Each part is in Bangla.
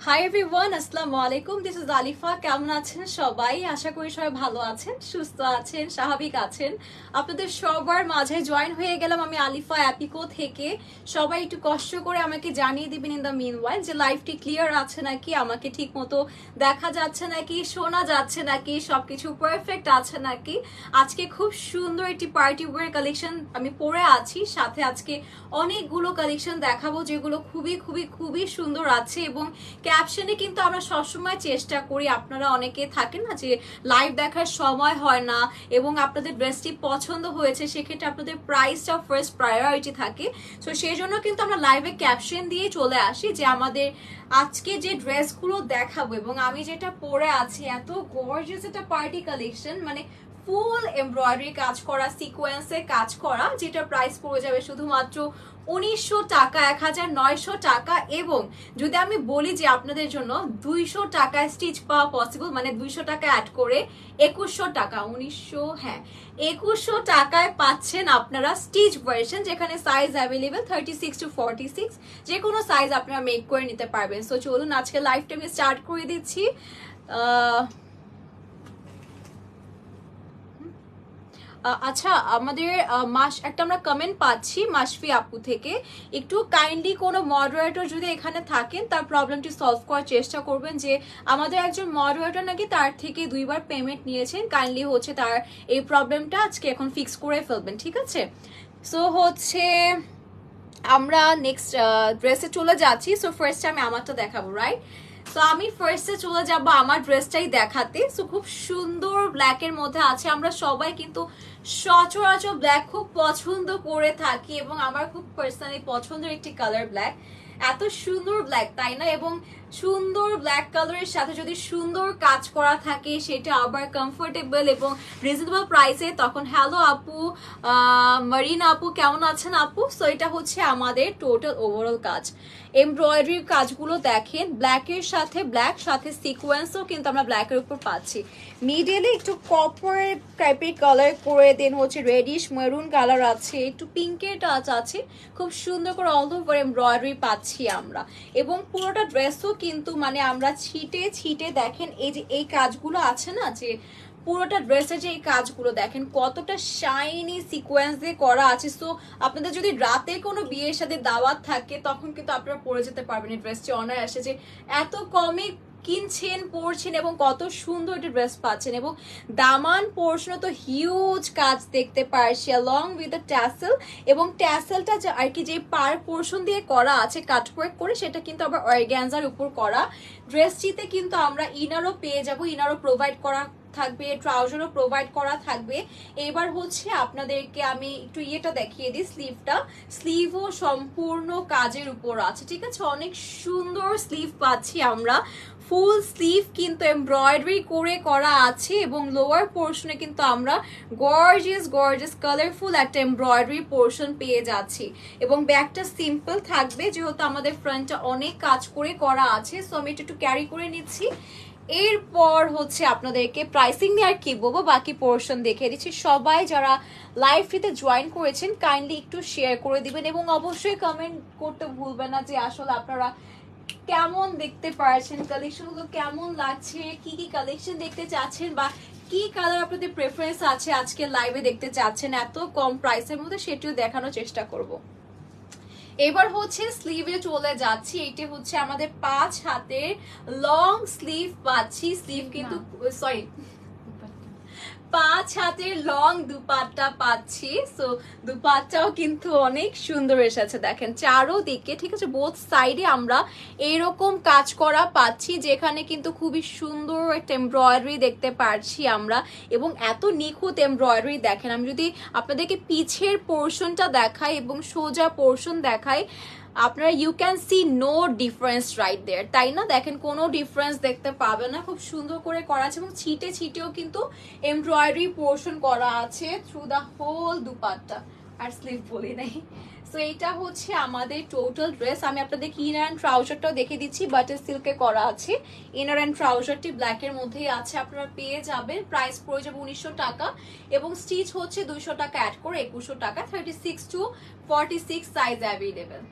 হাই এভরিওয়ান, আসসালামু আলাইকুম। This is Alifa. কেমন আছেন সবাই? আশা করি সবাই ভালো আছেন, সুস্থ আছেন, স্বাভাবিক আছেন। আপনাদের সবার মাঝে জয়েন হয়ে গেলাম আমি আলিফা অ্যাপিকো থেকে। সবাই একটু কষ্ট করে আমাকে জানিয়ে দিবেন ইন দ্য মিনওয়াইল যে লাইভটি ক্লিয়ার আছে নাকি, আমাকে ঠিক মতো দেখা যাচ্ছে নাকি, শোনা যাচ্ছে নাকি, সবকিছু পারফেক্ট আছে নাকি। আজকে খুব সুন্দর একটি পার্টি ওয়্যার কালেকশন আমি পরে আছি, সাথে আজকে অনেকগুলো কালেকশন দেখাবো যেগুলো খুবই খুবই খুবই সুন্দর আছে। এবং ক্যাপশনে কিন্তু আমরা সবসময় চেষ্টা করি, আপনারা অনেকে থাকেন না যে লাইভ দেখার সময় হয় না এবং আপনাদের ড্রেসটি পছন্দ হয়েছে, সেক্ষেত্রে আপনাদের প্রাইসটা ফার্স্ট প্রায়োরিটি থাকে। তো সেই জন্য কিন্তু আমরা লাইভে ক্যাপশন দিয়ে চলে আসি যে আমাদের আজকে যে ড্রেসগুলো দেখাবো এবং আমি যেটা পরে আছি এত গর্জিয়াস একটা পার্টি কালেকশন, মানে ফুল এমব্রয়ডারি কাজ করা, সিকোয়েন্সে কাজ করা, যেটা প্রাইস পড়ে যাবে শুধুমাত্র 1900 টাকা, 1900 টাকা। এবং যদি আমি বলি যে আপনাদের জন্য 200 টাকায় স্টিচ পাওয়া পসিবল, মানে 200 টাকা অ্যাড করে 2100 টাকা, 1900, হ্যাঁ 2100 টাকায় পাচ্ছেন আপনারা স্টিচ ভার্সন, যেখানে সাইজ অ্যাভেলেবেল 36 to 46, যে কোনো সাইজ আপনারা মেক করে নিতে পারবেন। সো চলুন আজকে লাইভটা আমি স্টার্ট করে দিচ্ছি। আচ্ছা, আমাদের একটা আমরা কমেন্ট পাচ্ছি মাসফি আপু থেকে। একটু কাইন্ডলি কোনো মডারেটর যদি এখানে থাকেন তার প্রবলেমটি সলভ করার চেষ্টা করবেন, যে আমাদের একজন মডারেটর নাকি তার থেকে 2বার পেমেন্ট নিয়েছেন, কাইন্ডলি হচ্ছে তার এই প্রবলেমটা আজকে এখন ফিক্স করে ফেলবেন, ঠিক আছে? সো হচ্ছে আমরা নেক্সট ড্রেসে চলে যাচ্ছি। সো ফার্স্টে আমি আমারটা দেখাবো, রাইট? তো আমি ফার্স্টে চলে যাব আমার ড্রেসটাই দেখাতে। সো খুব সুন্দর ব্ল্যাকের মধ্যে আছে। আমরা সবাই কিন্তু সচরাচর ব্ল্যাক খুব পছন্দ করে থাকি এবং আমার খুব পার্সোনালি পছন্দের একটি কালার ব্ল্যাক। এত সুন্দর ব্ল্যাক, তাই না? এবং সুন্দর ব্ল্যাক কালারের সাথে যদি সুন্দর কাজ করা থাকে, সেটা আবার কমফোর্টেবল এবং রিজনেবল প্রাইসে, তখন হ্যালো আপু, মারিনা আপু, কেমন আছেন আপু? সো এটা হচ্ছে আমাদের টোটাল ওভারঅল কাজ। এমব্রয়ডারির কাজগুলো দেখেন, ব্ল্যাকের সাথে ব্ল্যাক, সাথে সিকোয়েন্সও কিন্তু আমরা ব্ল্যাকের উপর পাচ্ছি। মিডিলে একটু কপার টাইপের কালার করে, দেন হচ্ছে রেডিশ মেরুন কালার আছে, একটু পিঙ্কের টাচ আছে, খুব সুন্দর করে অল ওভার এমব্রয়ডারি পাচ্ছি আমরা। এবং পুরোটা ড্রেসও কিন্তু মানে আমরা ছিটে ছিটে দেখেন এই যে এই কাজগুলো আছে না, যে পুরোটা ড্রেসের যে এই কাজগুলো দেখেন কতটা শাইনি সিকোয়েন্স দিয়ে করা আছে। সো আপনাদের যদি রাতে কোনো বিয়ের সাথে দাওয়াত থাকে তখন কিন্তু আপনারা পরে যেতে পারবেন এই ড্রেসটি অনায়াসে, যে এত কমে কিনছেন, পরছেন এবং কত সুন্দর একটা ড্রেস পাচ্ছেন। এবং দামান পোর্শনে তো হিউজ কাজ দেখতে পারছি অলং উইথ দ্য ট্যাসেল। এবং ট্যাসেলটা আর কি যে পার পোর্শন দিয়ে করা আছে কাটওয়ার্ক করে, সেটা কিন্তু আবার অর্গ্যানজার উপর করা। ড্রেসটিতে কিন্তু আমরা ইনারও পেয়ে যাব, ইনারও প্রোভাইড করা থাকবে, ট্রাউজারও প্রোভাইড করা থাকবে। এবার হচ্ছে আপনাদেরকে আমি একটু ইয়েটা দেখিয়ে দিই, স্লিভটা। স্লিভও সম্পূর্ণ কাজের উপর আছে, ঠিক আছে? অনেক সুন্দর স্লিভ পাচ্ছি আমরা। ফুল স্লিভ কিন্তু এমব্রয়ডারি করে করা আছে এবং লোয়ার পোর্শনে কিন্তু আমরা গর্জিয়াস গর্জিয়াস কালারফুল একটা এমব্রয়ডারি পোর্শন পেয়ে যাচ্ছি। এবং ব্যাগটা সিম্পল থাকবে, যেহেতু আমাদের ফ্রন্টটা অনেক কাজ করে করা আছে। সো আমি একটু ক্যারি করে নিচ্ছি। এরপর হচ্ছে আপনাদেরকে প্রাইসিং নিয়ে আর কি বলবো, বাকি পোর্শন দেখিয়ে দিচ্ছি। সবাই যারা লাইভটিতে জয়েন করেছেন কাইন্ডলি একটু শেয়ার করে দিবেন এবং অবশ্যই কমেন্ট করতে ভুলবেন না যে আসলে আপনারা কেমন দেখতে পারছেন, কালেকশনগুলো কেমন লাগছে, কি কি কালেকশন দেখতে চাচ্ছেন, বা কি কালার আপনাদের প্রেফারেন্স আছে আজকে লাইভে দেখতে চাচ্ছেন এত কম প্রাইসের মধ্যে, সেটিও দেখানোর চেষ্টা করব। এবার হচ্ছে স্লিভে চলে যাচ্ছি। এটা হচ্ছে আমাদের 5 হাতের লং স্লিভ পাচ্ছি। স্লিভ কিন্তু সরি 5 হাতের লং দুপাট্টা পাচ্ছি। সো দুপাট্টাও কিন্তু অনেক সুন্দর এসেছে, দেখেন চারোদিকে, ঠিক আছে? বোথ সাইডে আমরা এইরকম কাজ করা পাচ্ছি, যেখানে কিন্তু খুবই সুন্দর একটা এমব্রয়ডারি দেখতে পাচ্ছি আমরা। এবং এত নিখুঁত এমব্রয়ডারি দেখেন, আমি যদি আপনাদেরকে পিছের পোর্শনটা দেখাই এবং সোজা পোর্শন দেখাই, আপনারা you can see no difference right there, তাই না? দেখেন কোনো ডিফারেন্স দেখতে পাবে না, খুব সুন্দর করে করা আছে এবং ছিটে ছিটেও কিন্তু এমব্রয়ডারি পোর্শন করা আছে থ্রু দ্য হোল দুপাট্টা। আর স্লিভ বলি নাই। সো এইটা হচ্ছে আমাদের টোটাল ড্রেস। আমি আপনাদেরকে ইনার অ্যান্ড ট্রাউজারটাও দেখে দিচ্ছি, বাটার সিল্কে করা আছে। ইনার অ্যান্ড ট্রাউজারটি ব্ল্যাকের মধ্যেই আছে, আপনারা পেয়ে যাবেন। প্রাইস পড়ে যাবে 1900 টাকা এবং স্টিচ হচ্ছে 200 টাকা অ্যাড করে 2100 টাকা। 36 to 46 size available.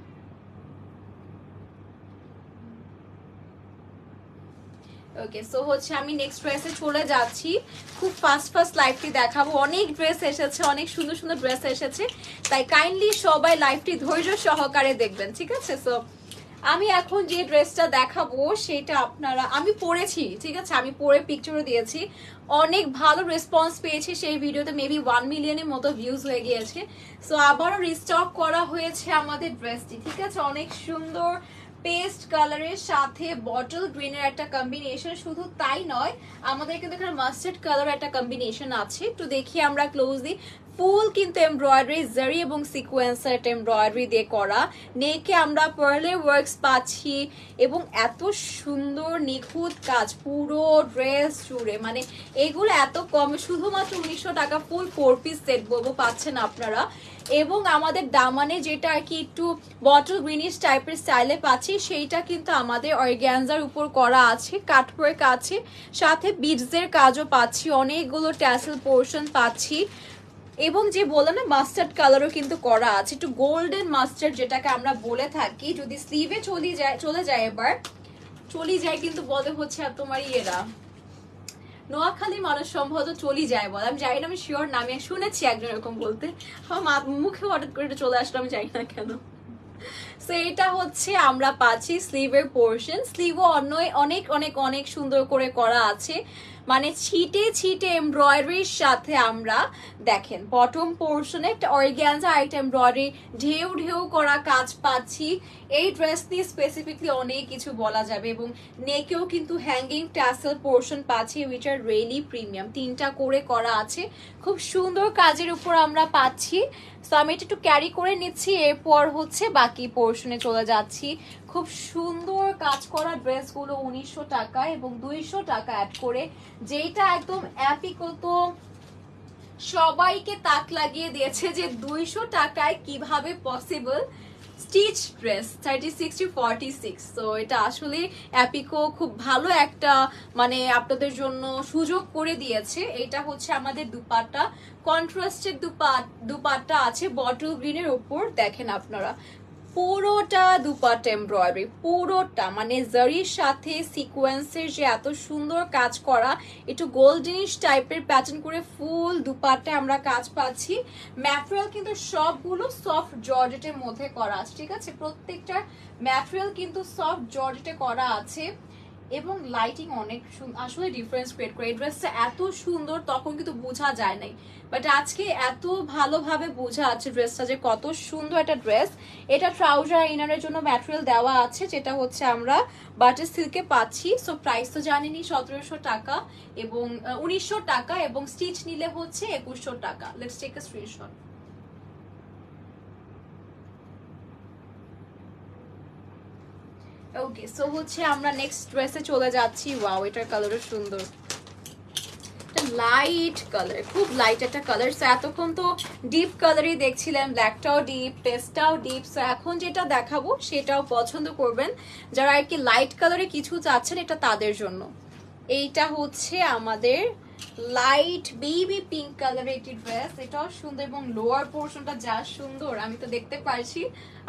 Okay, so হচ্ছে আমি নেক্সট ড্রেসে চলে যাচ্ছি। খুব ফাস্ট ফাস্ট লাইভটি দেখাবো। অনেক ড্রেস এসেছে, অনেক সুন্দর সুন্দর ড্রেস এসেছে, তাই কাইন্ডলি সবাই লাইভটি ধৈর্য সহকারে দেখবেন, ঠিক আছে? সো আমি এখন যে ড্রেসটা দেখাবো সেটা আপনারা, আমি পরেছি, ঠিক আছে, আমি পরে পিকচারও দিয়েছি, অনেক ভালো রেসপন্স পেয়েছি সেই ভিডিওতে, মেবি 1 মিলিয়নের মতো ভিউজ হয়ে গিয়েছে। সো আবারও রিস্টক করা হয়েছে আমাদের ড্রেসটি, ঠিক আছে? অনেক সুন্দর পেস্ট কালারের সাথে বটল গ্রিনের একটা কম্বিনেশন, শুধু তাই নয় আমাদের কিন্তু এখানে মাস্টার্ড কালার একটা কম্বিনেশন আছে। একটু দেখি আমরা ক্লোজলি, ফুল কিন্তু এমব্রয়ডারি, জারি এবং সিকোয়েন্সার এমব্রয়ডারি দিয়ে করা, নেকে আমরা পার্লের ওয়ার্কস পাচ্ছি এবং এত সুন্দর নিখুঁত কাজ পুরো ড্রেস জুড়ে, মানে এগুলো এত কম, শুধুমাত্র 1900 টাকা ফুল 4 পিস সেট বলবো পাচ্ছেন আপনারা। এবং আমাদের দামানে যেটা আর কি একটু বটল গ্রিনিশ টাইপের স্টাইলে পাচ্ছি, সেইটা কিন্তু আমাদের অর্গ্যানজার উপর করা আছে, কাটওয়ার্ক আছে, সাথে বিডসের কাজও পাচ্ছি, অনেকগুলো ট্যাসেল পোর্শন পাচ্ছি, এবং যে বলে না মাস্টার্ড কালারও কিন্তু করা আছে, একটু গোল্ডেন মাস্টার্ড যেটাকে আমরা বলে থাকি। যদি স্লিভে চলে যায় এবার চলে যায় কিন্তু বলে হচ্ছে আর তোমার ইয়েরা নোয়াখালী মানুষ সম্ভবত চলি যায় বলে, আমি জানি না, আমি শিওর না, আমি শুনেছি একজন এরকম বলতে, আমার মুখে হঠাৎ করে এটা চলে আসলো, আমি জানি না কেন। সো এটা হচ্ছে আমরা পাচ্ছি স্লিভের পোর্শন, স্লিভও অনেক অনেক অনেক সুন্দর করে করা আছে, মানে ছিটে ছিটে এমব্রয়ডারির সাথে আমরা দেখেন বটম পোর্শনে একটা অর্গ্যানজা আইটেম এমব্রয়ডারি ঢেউ ঢেউ করা কাজ পাচ্ছি। এই ড্রেস নিয়ে স্পেসিফিকলি অনেক কিছু বলা যাবে, এবং নেকেও কিন্তু হ্যাঙ্গিং ট্যাসেল পোর্শন পাচ্ছি, উইচ আর রিয়েলি প্রিমিয়াম, 3টা করে করা আছে, খুব সুন্দর কাজের উপর আমরা পাচ্ছি। সো আমি এটা একটু ক্যারি করে নিচ্ছি, এরপর হচ্ছে বাকি পোর্শনে চলে যাচ্ছি। খুব সুন্দর কাজ করা ড্রেসগুলো 1900 টাকা এবং 200 টাকা অ্যাড করে, যেটা একদম অ্যাপিকত সবাইকে তাক লাগিয়ে দিয়েছে যে 200 টাকায় কিভাবে পসিবল স্টিচ ড্রেস 36-46। তো এটা আসলে অ্যাপিকো খুব ভালো একটা মানে আপনাদের জন্য সুযোগ করে দিয়েছে। এটা হচ্ছে আমাদের দুপাট্টা, কন্ট্রাস্টেড দুপাট্টা আছে বটল গ্রিনের উপর, দেখেন আপনারা পুরোটা দুপাট্টা এমব্রয়ডারি, পুরোটা মানে জারির সাথে সিকোয়েন্সের যে এত সুন্দর কাজ করা, একটু গোল্ডেনিশ টাইপের প্যাটার্ন করে ফুল দুপাট্টা আমরা কাজ পাচ্ছি। ম্যাটেরিয়াল কিন্তু সবগুলো সফট জর্জেটের মধ্যে করা আছে, ঠিক আছে? প্রত্যেকটার ম্যাটেরিয়াল কিন্তু সফট জর্জেটে করা আছে, এবং লাইটিং অনেক আসলে ডিফারেন্স ক্রিয়েট করে। এই ড্রেসটা এত সুন্দর তখন কিন্তু বোঝা যায় নাই, বাট আজকে এত ভালোভাবে বোঝা আছে ড্রেসটা যে কত সুন্দর একটা ড্রেস। এটা ট্রাউজার ইনারের জন্য ম্যাটেরিয়াল দেওয়া আছে, যেটা হচ্ছে আমরা বাটার সিল্কে পাচ্ছি। সো প্রাইস তো জানেনি 1700 টাকা এবং 1900 টাকা, এবং স্টিচ নিলে হচ্ছে 2100 টাকা। Let's take a screenshot. Okay, so হচ্ছে আমরা নেক্সট ড্রেসে চলে যাচ্ছি। ওয়াও, এটার কালারও সুন্দর, লাইট কালার, খুব লাইট একটা কালার। সো এতক্ষণ তো ডিপ কালারই দেখছিলাম, ব্ল্যাকটাও ডিপ, পেস্টটাও ডিপ। সো এখন যেটা দেখাবো সেটাও পছন্দ করবেন যারা আর কি লাইট কালারে কিছু চাচ্ছেন, এটা তাদের জন্য। এইটা হচ্ছে আমাদের লাইট বেবি পিঙ্ক কালারের একটি ড্রেস, এটাও সুন্দর, এবং লোয়ার পোর্শনটা যা সুন্দর আমি তো দেখতে পারছি,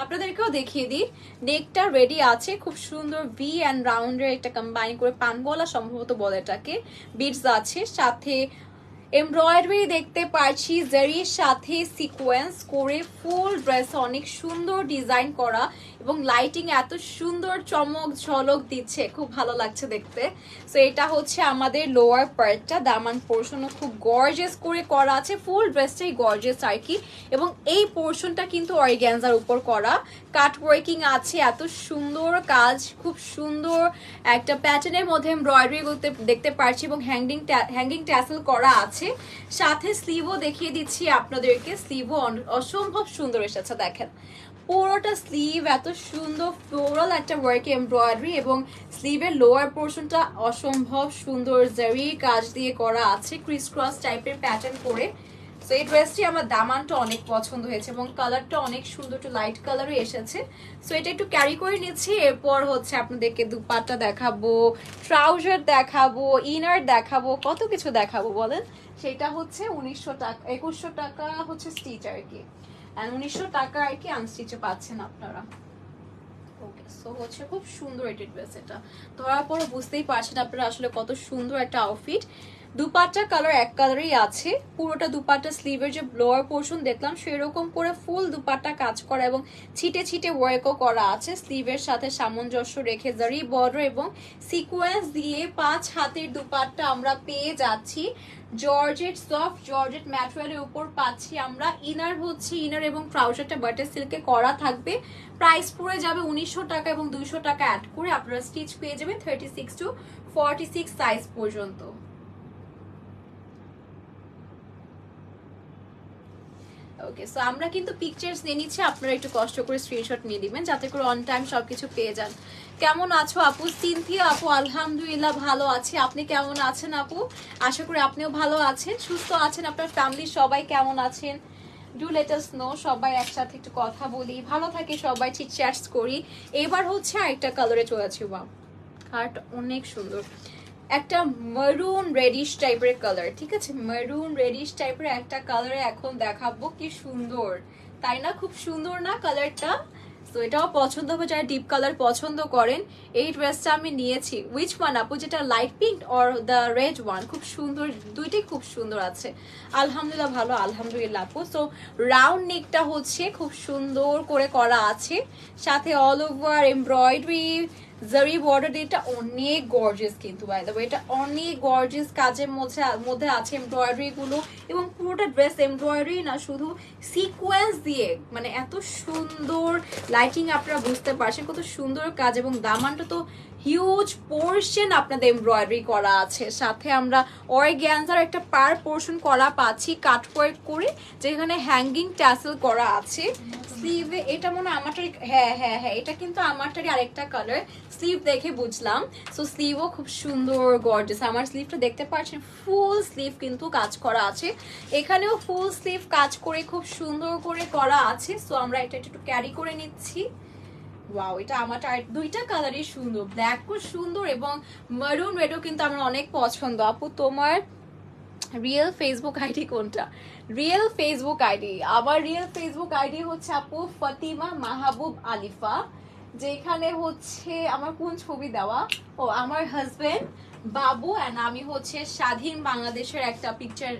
আপনাদেরকেও দেখিয়ে দিই। নেকটা রেডি আছে, খুব সুন্দর ভি অ্যান্ড রাউন্ডের একটা কম্বাইন করে, পানগলা সম্ভবত বলে এটাকে, বিটস আছে, সাথে এমব্রয়ডারি দেখতে পাচ্ছি, জারির সাথে সিকোয়েন্স করে ফুল ড্রেস অনেক সুন্দর ডিজাইন করা, এবং লাইটিং এত সুন্দর চমক ঝলক দিচ্ছে, খুব ভালো লাগছে দেখতে। সো এটা হচ্ছে আমাদের লোয়ার পার্টটা, দামান পোর্শনও খুব গর্জিয়াস করে করা আছে, ফুল ড্রেসটাই গর্জিয়াস আর কি। এবং এই পোর্শনটা কিন্তু অর্গ্যানজার উপর করা, কাট ওয়ার্কিং আছে, এত সুন্দর কাজ, খুব সুন্দর একটা প্যাটার্নের মধ্যে এমব্রয়ডারি করতে দেখতে পাচ্ছি, এবং হ্যাঙ্গিং ট্যাসেল করা আছে। সাথে স্লিভও দেখিয়ে দিচ্ছি আপনাদেরকে, স্লিভও অসম্ভব সুন্দর এসেছে, দেখেন পুরোটা স্লিভ এত সুন্দর ফ্লোরাল একটা ওয়ার্ক এমব্রয়ডারি, এবং স্লিভের লোয়ার পোর্শনটা অসম্ভব সুন্দর জারি কাজ দিয়ে করা আছে, ক্রিস ক্রস টাইপের প্যাটার্ন করে। সো এই ড্রেসটি আমার দামানটা অনেক পছন্দ হয়েছে, এবং কালারটা অনেক সুন্দর, একটু লাইট কালারই এসেছে। সো এটা একটু ক্যারি করে নিচ্ছি, এরপর হচ্ছে আপনাদেরকে দুপাট্টা দেখাবো, ট্রাউজার দেখাবো, ইনার দেখাবো, কত কিছু দেখাবো বলেন। সেটা হচ্ছে 1900 টাকা, 2100 টাকা হচ্ছে স্টিচ আর কি, 1900 টাকা আর কি আনস্টিচে পাচ্ছেন আপনারা। ওকে, সো হচ্ছে খুব সুন্দর একটা ড্রেস, এটা ধরার পরে বুঝতেই পারছেন আপনারা আসলে কত সুন্দর একটা আউটফিট। দুপাট্টা কালার এক কালারই আছে, পুরোটা দুপাট্টা স্লিভের যে লোয়ার পোর্শন দেখলাম সেরকম করে ফুল দুপাট্টা কাজ করা এবং ছিটে ছিটে ওয়ার্কও করা আছে। স্লিভের সাথে সামঞ্জস্য রেখে জারি বর্ডার এবং সিকোয়েন্স দিয়ে 5 হাতের দুপাট্টা আমরা পেয়ে যাচ্ছি। জর্জেট সফট জর্জেট ম্যাটেরিয়ালের উপর পাচ্ছি আমরা। ইনার হচ্ছে ইনার এবং ট্রাউজারটা বাটার সিল্কে করা থাকবে। প্রাইস পড়ে যাবে 1900 টাকা এবং 200 টাকা অ্যাড করে আপনারা স্টিচ পেয়ে যাবেন 36 to 46 সাইজ পর্যন্ত। ওকে, সো আমরা কিন্তু পিকচার্স নিয়ে নিচ্ছি, আপনারা একটু কষ্ট করে স্ক্রিনশট নিয়ে দিবেন যাতে করে অন টাইম সবকিছু পেয়ে যান। কেমন আছো আপু? সিনথিয়া আপু আলহামদুলিল্লাহ ভালো আছি, আপনি কেমন আছেন আপু? আশা করি আপনিও ভালো আছেন, সুস্থ আছেন, আপনার ফ্যামিলির সবাই কেমন আছেন? ডু লেট আস নো, সবাই একসাথে একটু কথা বলি, ভালো থাকি সবাই, চিট চ্যাটস করি। এবার হচ্ছে আরেকটা কালারে চলে যাচ্ছি। ওয়াও, কালারটা অনেক সুন্দর, একটা মেরুন রেডিশ টাইপের কালার, ঠিক আছে, মেরুন রেডিশ টাইপের একটা কালারে এখন দেখাবো। কি সুন্দর তাই না? খুব সুন্দর না কালারটা? তো এটাও পছন্দ হবে যারা ডিপ কালার পছন্দ করেন। এই ড্রেসটা আমি নিয়েছি। উইচ ওয়ান আপু, যেটা light pink or the red one? খুব সুন্দর, দুইটাই খুব সুন্দর আছে। আলহামদুলিল্লাহ ভালো, আলহামদুলিল্লাহ আপু। সো রাউন্ড নেকটা হচ্ছে খুব সুন্দর করে করা আছে, সাথে অল ওভার এমব্রয়ডারি জারি বর্ডার। এটা অনেক গর্জিয়াস কিন্তু, বাই দ্য ওয়ে এটা অনেক গর্জিয়াস কাজের মধ্যে আছে এমব্রয়ডারি গুলো, এবং পুরোটা ড্রেস এমব্রয়ডারি না, শুধু সিকোয়েন্স দিয়ে, মানে এত সুন্দর লাইটিং, আপনারা বুঝতে পারছেন কত সুন্দর কাজ। এবং দামানটা তো হিউজ পোর্শন আপনাদের এমব্রয়ডারি করা আছে, সাথে আমরা অর্গ্যানজার একটা পার পোর্শন করা পাচ্ছি কাটওয়ার্ক করে, যেখানে হ্যাঙ্গিং ট্যাসেল করা আছে। স্লিভে এটা মনে হয় আমারটারই, হ্যাঁ হ্যাঁ হ্যাঁ, এটা কিন্তু আমারটারই আরেকটা কালার, স্লিভ দেখে বুঝলাম। সো স্লিভও খুব সুন্দর গর্জিয়াস। আমার স্লিভটা দেখতে পাচ্ছেন ফুল স্লিভ কিন্তু কাজ করা আছে, এখানেও ফুল স্লিভ কাজ করে খুব সুন্দর করে করা আছে। সো আমরা এটা একটু ক্যারি করে নিচ্ছি। ওয়াও, এটা আমারটা দুইটা কালারই সুন্দর, ব্ল্যাকও সুন্দর এবং মারুন রেডও কিন্তু আমার অনেক পছন্দ। আপু তোমার রিয়েল ফেসবুক আইডি কোনটা? রিয়েল ফেসবুক আইডি, আমার রিয়েল ফেসবুক আইডি হচ্ছে আপু ফাতিমা মাহবুব আলিফা, যেখানে হচ্ছে আমার কোন ছবি দেওয়া, ও আমার হাজবেন্ড বাবু অ্যান্ড আমি হচ্ছে স্বাধীন বাংলাদেশের একটা পিকচার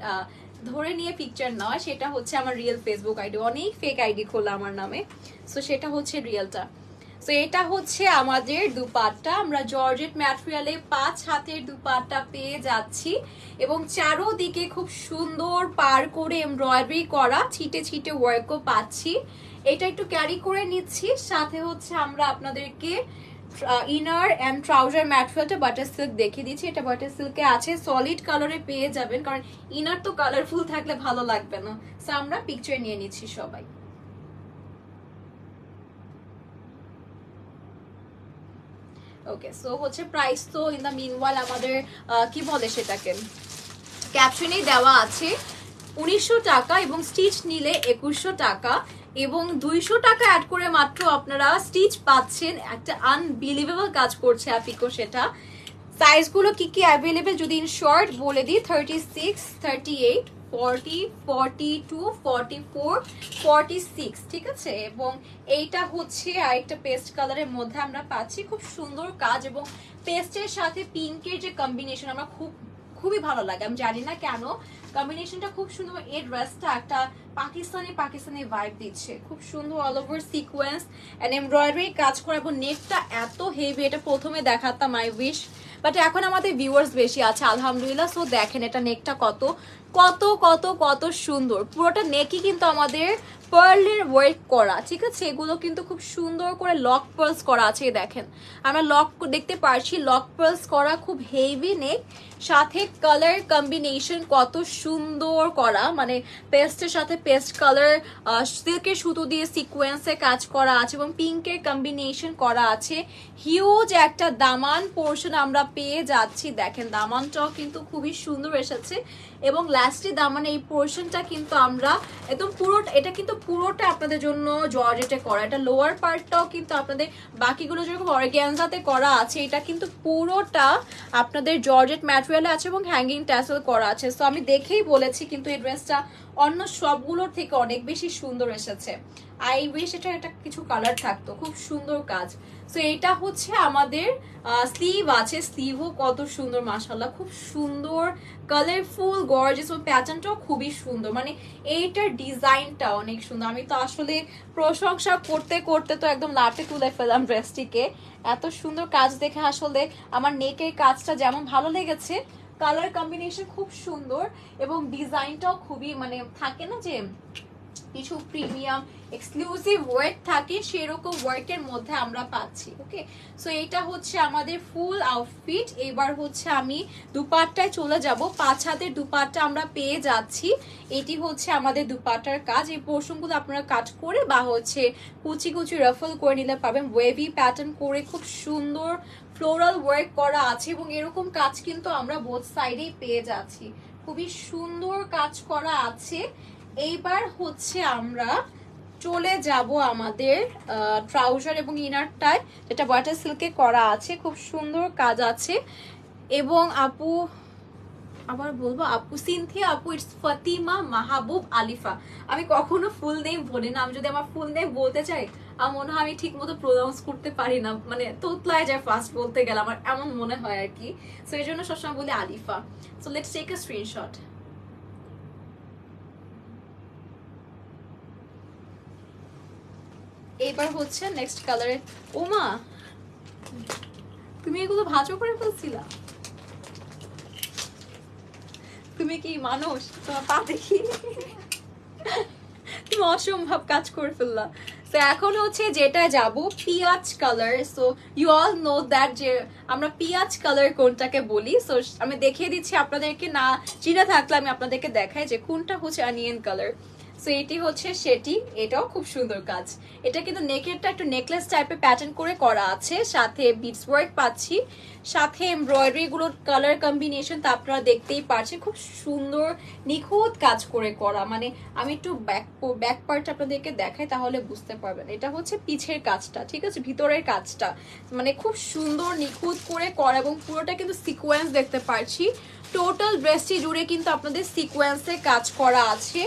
ধরে নিয়ে পিকচার নয়, সেটা হচ্ছে আমার রিয়েল ফেসবুক আইডি। অনেক ফেক আইডি খোলা আমার নামে, সো সেটা হচ্ছে রিয়েলটা। তো এটা হচ্ছে আমাদের দুপাট্টা, আমরা জর্জেট ম্যাটেরিয়ালে 5 হাতের দুপাট্টা পেয়ে যাচ্ছি এবং চারোদিকে খুব সুন্দর পার করে এমব্রয়ডারি করা ছিটে ছিটে ওয়ার্কও পাচ্ছি। এটা একটু ক্যারি করে নিচ্ছি, সাথে হচ্ছে আমরা আপনাদেরকে ইনার অ্যান্ড ট্রাউজার ম্যাটেরিয়ালটা বাটার সিল্ক দেখিয়ে দিচ্ছি। এটা বাটার সিল্কে আছে, সলিড কালারে পেয়ে যাবেন, কারণ ইনার তো কালারফুল থাকলে ভালো লাগবে না। সো আমরা পিকচার নিয়ে নিচ্ছি সবাই। ওকে, সো হচ্ছে প্রাইস তো ইন দ্য মিনওয়াইল আমাদের কি বলে সেটাকে ক্যাপশনেই দেওয়া আছে, 1900 টাকা এবং স্টিচ নিলে 2100 টাকা এবং 200 টাকা অ্যাড করে মাত্র আপনারা স্টিচ পাচ্ছেন। একটা আনবিলিভেবল কাজ করছে অ্যাপিকো। সেটা সাইজগুলো কি কি অ্যাভেলেবেল যদি ইন শর্ট বলে দিই, 36, 38, 40, 42, 44, 46, ঠিক আছে। এবং এইটা হচ্ছে আরেকটা পেস্ট কালারের মধ্যে আমরা পাচ্ছি, খুব সুন্দর কাজ এবং পেস্টের সাথে পিঙ্কের যে কম্বিনেশন আমার খুবই ভালো লাগে, আমি জানি না কেন কম্বিনেশনটা খুব সুন্দর। এই ড্রেসটা একটা পাকিস্তানি ভাইব দিচ্ছে, খুব সুন্দর all over sequence and embroidery কাজ করা এবং নেকটা এত হেভি। এটা প্রথমে দেখাতাম আই উইশ, বাট এখন আমাদের ভিউয়ার্স বেশি আছে আলহামদুলিল্লাহ। সো দেখেন এটা নেকটা কত কত কত কত সুন্দর, পুরোটা নেকই কিন্তু আমাদের পার্লের ওয়ার্ক করা, ঠিক আছে। এগুলো কিন্তু খুব সুন্দর করে লক পার্লস করা আছে, দেখেন আমরা লক দেখতে পারছি, লক পার্লস করা, খুব হেভি নেক, সাথে কালার কম্বিনেশন কত সুন্দর করা, মানে পেস্টের সাথে পেস্ট কালার সিল্কের সুতো দিয়ে সিকোয়েন্সে কাজ করা আছে এবং পিঙ্কের কম্বিনেশন করা আছে। হিউজ একটা দামান পোর্শন আমরা পেয়ে যাচ্ছি, দেখেন দামানটাও কিন্তু খুবই সুন্দর এসেছে এবং লাস্টে দামান এই পোর্শনটা কিন্তু আমরা একদম এটা কিন্তু পুরোটা আপনাদের জন্য জর্জেটে করা। এটা লোয়ার পার্টটাও কিন্তু আপনাদের বাকিগুলো যেরকম অর্গানজাতে করা আছে, এটা কিন্তু পুরোটা আপনাদের জর্জেট ম্যাটেরিয়ালে আছে এবং হ্যাঙ্গিং ট্যাসেল করা আছে। সো আমি দেখেই বলেছি কিন্তু এই ড্রেসটা অন্য সবগুলোর থেকে অনেক বেশি সুন্দর এসেছে। আই উইশ এটা একটা কিছু কালার থাকতো, খুব সুন্দর কাজ। সো এটা হচ্ছে আমাদের স্লিভ আছে, স্লিভও কত সুন্দর মাশাআল্লাহ, খুব সুন্দর কালারফুল গর্জিয়াস, ও প্যাটার্নটাও খুবই সুন্দর, মানে এইটার ডিজাইনটা অনেক সুন্দর। আমি তো আসলে প্রশংসা করতে করতে তো একদম লাটে তুলে ফেলাম ড্রেসটিকে, এত সুন্দর কাজ দেখে আসলে আমার নেকের কাজটা যেমন ভালো লেগেছে, কালার কম্বিনেশন খুব সুন্দর এবং ডিজাইনটাও খুবই, মানে থাকে না যে কিছু প্রিমিয়াম এক্সক্লুসিভ ওয়ার্ক থাকে, সেরকম ওয়ার্কের মধ্যে আমরা পাচ্ছি। ওকে, সো এটা হচ্ছে আমাদের ফুল আউটফিট। এবার হচ্ছে আমি দুপাট্টায় চলে যাব। 5 হাতের দুপাট্টা আমরা পেয়ে যাচ্ছি। এটি হচ্ছে আমাদের দুপাট্টার কাজ। এই পোর্শনগুলো আপনারা কাট করে বা হচ্ছে কুচি কুচি রাফল করে নিলে পাবেন। ওয়েভি প্যাটার্ন করে খুব সুন্দর ফ্লোরাল ওয়ার্ক করা আছে এবং এরকম কাজ কিন্তু আমরা বোথ সাইডেই পেয়ে যাচ্ছি, খুবই সুন্দর কাজ করা আছে। এইবার হচ্ছে আমরা চলে যাব আমাদের ট্রাউজার এবং ইনারটায়, যেটা বাটার সিল্কে করা আছে, খুব সুন্দর কাজ আছে। এবং আপু, আবার বলবো আপু সিনথিয়া আপু, ইটস ফাতিমা মাহবুব আলিফা। আমি কখনো ফুল নেম বলি না, আমি যদি আমার ফুল নেম বলতে চাই আমার মনে হয় আমি ঠিক মতো প্রোনাউন্স করতে পারি না, মানে তোতলায় যায় ফার্স্ট বলতে গেলে, আমার এমন মনে হয় আর কি। সো এই জন্য সবসময় বলি Alifa. So let's take a screenshot. এবার হচ্ছে নেক্সট কালারে। ওমা, তুমি এগুলো ভাঁজও করে ফেলছিলা? তুমি কি মানুষ? তোমার পা দেখি তুমি অসম্ভব কাজ করে ফেললা। তো এখন হচ্ছে যেটা যাব পিয়াজ colour. So you all know that যে আমরা পিয়াজ কালার কোনটাকে বলি। সো আমি দেখিয়ে দিচ্ছি আপনাদেরকে, না চিনে থাকলে আমি আপনাদেরকে দেখাই যে কোনটা হচ্ছে অনিয়ন কালার। সো এটি হচ্ছে সেটি, এটাও খুব সুন্দর কাজ। এটা কিন্তু নেকেরটা একটু নেকলেস টাইপের প্যাটার্ন করে করা আছে, সাথে বিটস ওয়ার্ক পাচ্ছি, সাথে এমব্রয়ডারি গুলোর কালার কম্বিনেশন তা আপনারা দেখতেই পাচ্ছেন, খুব সুন্দর নিখুঁত কাজ করে করা। মানে আমি একটু ব্যাক পার্ট আপনাদেরকে দেখাই তাহলে বুঝতে পারবেন। এটা হচ্ছে পিছের কাজটা, ঠিক আছে, ভিতরের কাজটা মানে খুব সুন্দর নিখুঁত করে করা এবং পুরোটা কিন্তু সিকোয়েন্স দেখতে পাচ্ছি। টোটাল ড্রেসটি জুড়ে কিন্তু আপনাদের সিকোয়েন্সে কাজ করা আছে।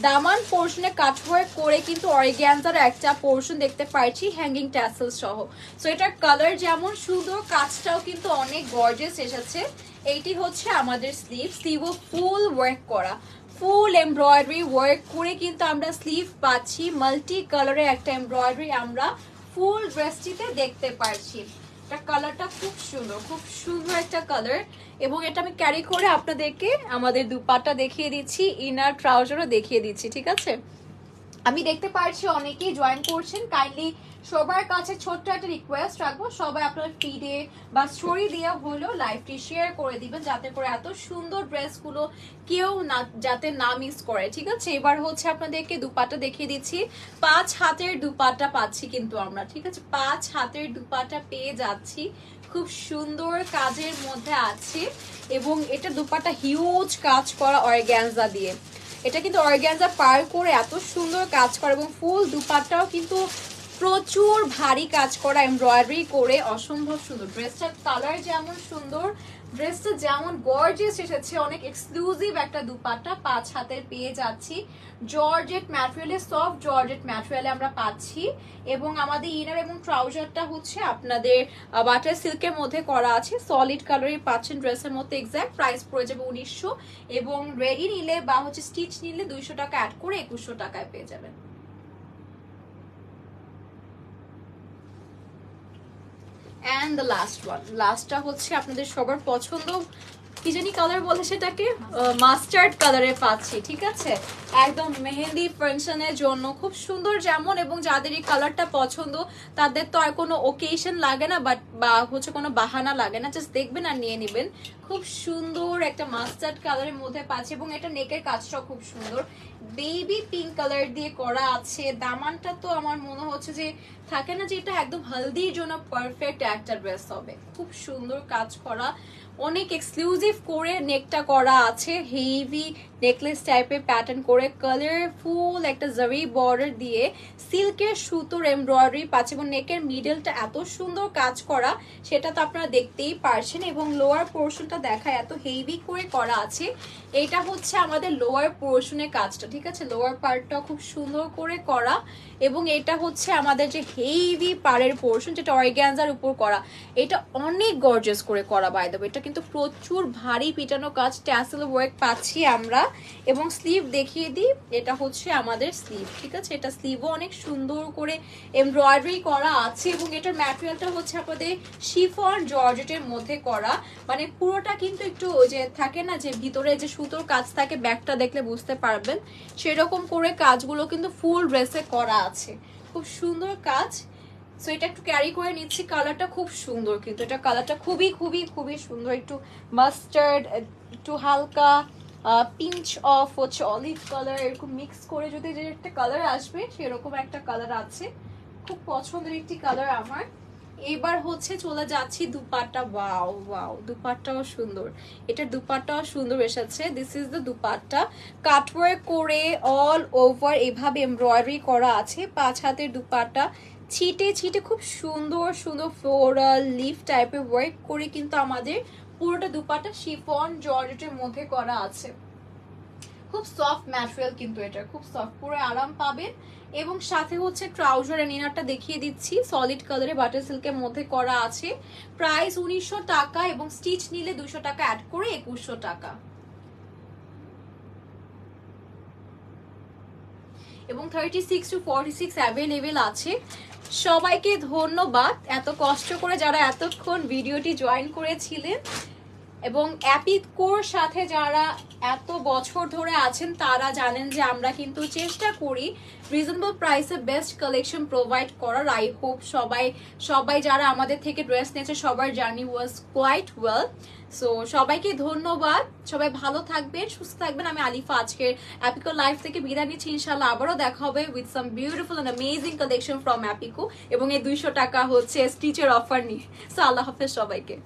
দামান পোর্শনে কাটওয়ার্ক করে কিন্তু অর্গানজার একটা পোর্শন দেখতে পাচ্ছি হ্যাঙ্গিং ট্যাসেল সহ। সো এটার কালার যেমন সুন্দর, কাজটাও কিন্তু অনেক গর্জিয়াস এসেছে। এইটি হচ্ছে আমাদের স্লিভ, স্লিভও ফুল ওয়ার্ক করা, ফুল এমব্রয়ডারি ওয়ার্ক করে কিন্তু আমরা স্লিভ পাচ্ছি। মাল্টি কালারের একটা এমব্রয়ডারি আমরা ফুল ড্রেসটিতে দেখতে পাচ্ছি। এটা কালারটা খুব সুন্দর, খুব সুন্দর একটা কালার। এবং এটা আমি ক্যারি করে আপনাদেরকে আমাদের দুপাট্টা দেখিয়ে দিচ্ছি, ইনার ট্রাউজারও দেখিয়ে দিচ্ছি, ঠিক আছে। আমি দেখতে পাচ্ছি অনেকেই জয়েন করছেন, কাইন্ডলি সবার কাছে ছোট্ট একটা রিকোয়েস্ট রাখবো, সবাই আপনার ফিডে বা স্টোরি দিয়ে হলেও লাইভটি শেয়ার করে দিবেন, যাতে করে এত সুন্দর ড্রেসগুলো কেউ না যাতে না মিস করে, ঠিক আছে। এবার হচ্ছে আপনাদেরকে দুপাট্টা দেখিয়ে দিচ্ছি। 5 হাতের দুপাট্টা পাচ্ছি কিন্তু আমরা, ঠিক আছে, 5 হাতের দুপাট্টা পেয়ে যাচ্ছি, খুব সুন্দর কাজের মধ্যে আছে। এবং এটা দুপাট্টা হিউজ কাজ করা অর্গানজা দিয়ে, এটা কিন্তু অর্গানজা পার করে এত সুন্দর কাজ করে এবং ফুল দুপাট্টাও কিন্তু প্রচুর ভারী কাজ করা এমব্রয়ডারি করে, অসম্ভব সুন্দর। ড্রেসটার কালার যেমন সুন্দর, ড্রেসটা যেমন গর্জিয়াস এসেছে, অনেক এক্সক্লুসিভ একটা দুপাট্টা 5 হাতের পেয়ে যাচ্ছি। জর্জেট ম্যাটেরিয়ালে, সফট জর্জেট ম্যাটেরিয়ালে আমরা পাচ্ছি। এবং আমাদের ইনার এবং ট্রাউজারটা হচ্ছে আপনাদের বাটার সিল্কের মধ্যে করা আছে, সলিড কালারই পাচ্ছেন ড্রেসের মধ্যে। এক্স্যাক্ট প্রাইস পড়ে যাবে 1900 এবং রেডি নিলে বা হচ্ছে স্টিচ নিলে 200 টাকা অ্যাড করে 2100 টাকায় পেয়ে যাবেন। অ্যান্ড দ্য লাস্ট ওয়ান, লাস্টটা হচ্ছে আপনাদের সবার পছন্দ, কি জানি কালার বলে সেটাকে, মাস্টার্ড কালারে পাচ্ছি, ঠিক আছে, একদম মেহেন্দি ফাংশনের জন্য খুব সুন্দর যেমন। এবং যাদের এই কালারটা পছন্দ তাদের তো আর কোনো ওকেশন লাগে না, বাট বা হচ্ছে কোনো বাহানা লাগে না, জাস্ট দেখবেন আর নিয়ে নেবেন। খুব সুন্দর একটা মাস্টার্ড কালারের মধ্যে পাচ্ছি এবং এটা নেকের কাজটাও খুব সুন্দর, বেবি পিঙ্ক কালার দিয়ে করা আছে। দামানটা তো আমার মনে হচ্ছে যে থাকে না যে এটা একদম হলদির জন্য পারফেক্ট একটা ড্রেস হবে, খুব সুন্দর কাজ করা, অনেক এক্সক্লুসিভ করে নেকটা করা আছে, হেভি নেকলেস টাইপের প্যাটার্ন করে কালারফুল একটা জারি বর্ডার দিয়ে সিল্কের সুতোর এমব্রয়ডারি পাচ্ছে এবং নেকের মিডলটা এত সুন্দর কাজ করা, সেটা তো আপনারা দেখতেই পারছেন। এবং লোয়ার পোর্শনটা দেখায় এত হেভি করে করা আছে। এটা হচ্ছে আমাদের লোয়ার পোর্শনের কাজটা, কাজটা, ঠিক আছে? লোয়ার পার্টটা খুব সুন্দর করে করা, এবং এটা হচ্ছে আমাদের যে হেভি পাড়ের পোর্শন, যেটা অর্গানজার উপর করা, এটা অনেক গর্জিয়াস করে করা বাই দ্য ওয়ে। এটা কিন্তু প্রচুর ভারী পিটানো কাজ, ট্যাসেল ওয়ার্ক পাচ্ছি আমরা। এবং স্লিভ দেখিয়ে দিই, এটা হচ্ছে আমাদের স্লিভ, ঠিক আছে? এটা স্লিভও অনেক সুন্দর করে এমব্রয়ডারি করা আছে, এবং এটার ম্যাটেরিয়ালটা হচ্ছে আপনাদের শিফন জর্জেটের মধ্যে করা। মানে পুরোটা কিন্তু একটু ওই যে থাকে না যে ভিতরে যে সুতোর কাজ থাকে, ব্যাগটা দেখলে বুঝতে পারবেন, সেরকম করে কাজগুলো কিন্তু ফুল ড্রেসে করা আছে, খুব সুন্দর কাজ। সো এটা একটু ক্যারি করে নিচ্ছি, কালারটা খুব সুন্দর, কিন্তু এটা কালারটা খুবই খুবই খুবই সুন্দর, একটু মাস্টার্ড, একটু হালকা পিঞ্চ অফ হচ্ছে অলিভ কালার, এরকম মিক্স করে যদি যে একটা কালার আসবে সেরকম একটা কালার আছে, খুব পছন্দের একটি কালার আমার। এবার হচ্ছে চলে যাচ্ছি দুপাট্টা। ওয়াও ওয়াও, দুপাট্টাও সুন্দর, এটার দুপাট্টাও সুন্দর এসেছে। This is the dupatta, cutwork করে অল ওভার এভাবে এমব্রয়ডারি করা আছে, 5 হাতের দুপাট্টা, ছিটে ছিটে খুব সুন্দর সুন্দর ফ্লোরাল লিফ টাইপের ওয়ার্ক করে কিন্তু আমাদের পুরোটা দুপাট্টা শিফন জর্জেটের মধ্যে করা আছে। খুব সফট ম্যাটেরিয়াল, কিন্তু এটা খুব সফট, পুরো আরাম পাবেন। এবং সাথে হচ্ছে ট্রাউজার এন্ড ইনারটা দেখিয়ে দিচ্ছি, সলিড কালারে বাটার সিল্কের মধ্যে করা আছে। প্রাইস 1900 টাকা, এবং স্টিচ নিলে 200 টাকা অ্যাড করে 2100 টাকা। এবং 36 to 46 অ্যাভেলেবেল আছে। সবাইকে ধন্যবাদ এত কষ্ট করে যারা এতক্ষণ ভিডিওটি জয়েন করেছিলেন, এবং অ্যাপিকোর সাথে যারা এত বছর ধরে আছেন তারা জানেন যে আমরা কিন্তু চেষ্টা করি রিজনেবল প্রাইসে বেস্ট কালেকশন প্রোভাইড করার। আই হোপ সবাই যারা আমাদের থেকে ড্রেস নিয়েছে সবার journey was quite well. So সবাইকে ধন্যবাদ, সবাই ভালো থাকবেন, সুস্থ থাকবেন। আমি আলিফা আজকের অ্যাপিকো লাইফ থেকে বিদায় নিচ্ছি, ইনশাল্লাহ আবারও দেখা হবে with some beautiful and amazing collection from Appiko, এবং এই 200 টাকা হচ্ছে স্টিচের অফার নিয়ে। সো আল্লাহ হাফেজ সবাইকে।